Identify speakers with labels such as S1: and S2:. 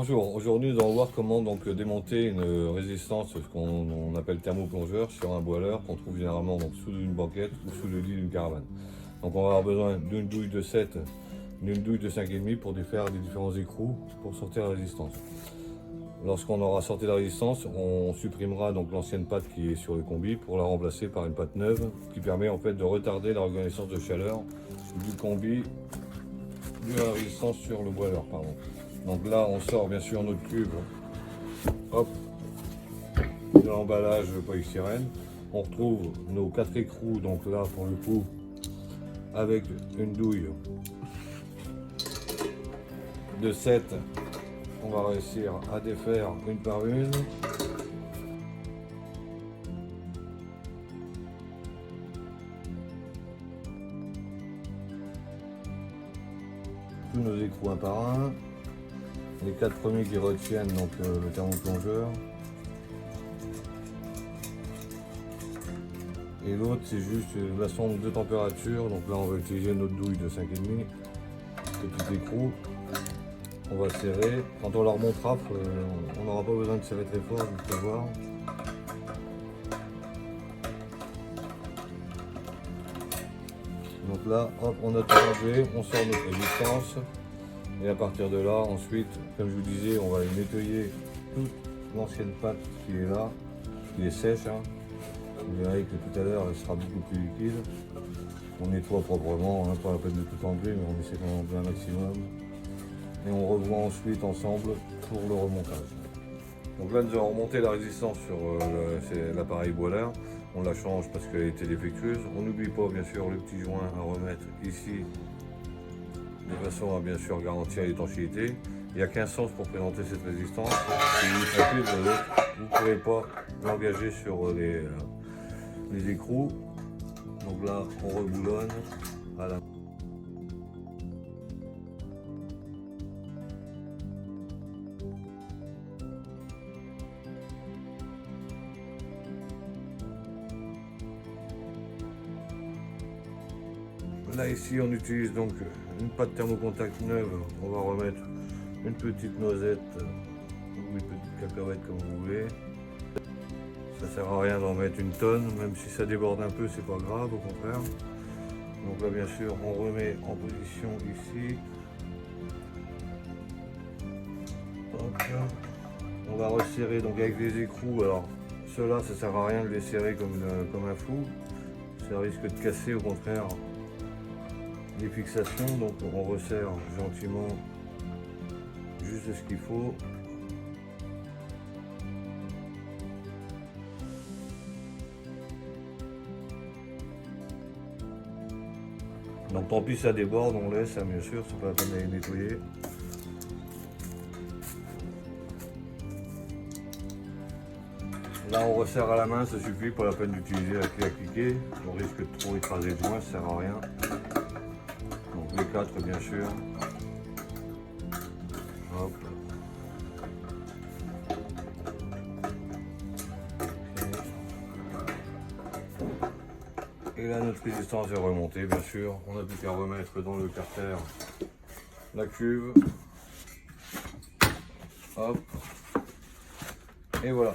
S1: Bonjour, aujourd'hui nous allons voir comment démonter une résistance, ce qu'on appelle thermoplongeur, sur un boiler qu'on trouve généralement sous une banquette ou sous le lit d'une caravane. Donc on va avoir besoin d'une douille de 7, d'une douille de 5,5 pour défaire les différents écrous pour sortir la résistance. Lorsqu'on aura sorti la résistance, on supprimera l'ancienne pâte qui est sur le combi pour la remplacer par une pâte neuve qui permet en fait de retarder la reconnaissance de chaleur du combi de la résistance sur le boiler. Donc là on sort bien sûr notre cube, hop, de l'emballage polystyrène. On retrouve nos 4 écrous, donc là pour le coup avec une douille de 7, on va réussir à défaire une par une. Tous nos écrous un par un. Les 4 premiers qui retiennent le thermoplongeur. Et l'autre c'est juste la sonde de température. Donc là on va utiliser notre douille de 5,5. Petit écrou. On va serrer. Quand on leur remontera, on n'aura pas besoin de serrer très fort, vous pouvez voir. Donc là, hop, on a tout enlevé, on sort notre résistance. Et à partir de là, ensuite, comme je vous disais, on va nettoyer toute l'ancienne pâte qui est là, qui est sèche. Vous verrez que tout à l'heure, elle sera beaucoup plus liquide. On nettoie proprement, pas la peine de tout enlever, mais on essaie d'en enlever un maximum. Et on revoit ensuite ensemble pour le remontage. Donc là nous allons remonter la résistance sur l'appareil boiler. On la change parce qu'elle était défectueuse. On n'oublie pas bien sûr le petit joint à remettre ici de façon à bien sûr garantir l'étanchéité. Il n'y a qu'un sens pour présenter cette résistance. Si vous ne pourrez pas l'engager sur les écrous. Donc là on reboulonne à la Là ici on utilise donc une pâte thermocontact neuve, on va remettre une petite noisette ou une petite cacahuète comme vous voulez. Ça sert à rien d'en mettre une tonne, même si ça déborde un peu c'est pas grave, au contraire. Donc là bien sûr on remet en position ici. Hop. On va resserrer donc avec les écrous. Alors ceux-là ça sert à rien de les serrer comme un fou, ça risque de casser au contraire les fixations, donc on resserre gentiment juste ce qu'il faut. Donc tant pis ça déborde, on laisse, bien sûr, c'est pas la peine d'aller nettoyer. Là on resserre à la main, ça suffit, pas la peine d'utiliser la clé à cliquer, on risque de trop écraser de moins, ça sert à rien. Donc les 4 bien sûr. Hop. Et là notre résistance est remontée bien sûr. On n'a plus qu'à remettre dans le carter la cuve. Hop. Et voilà.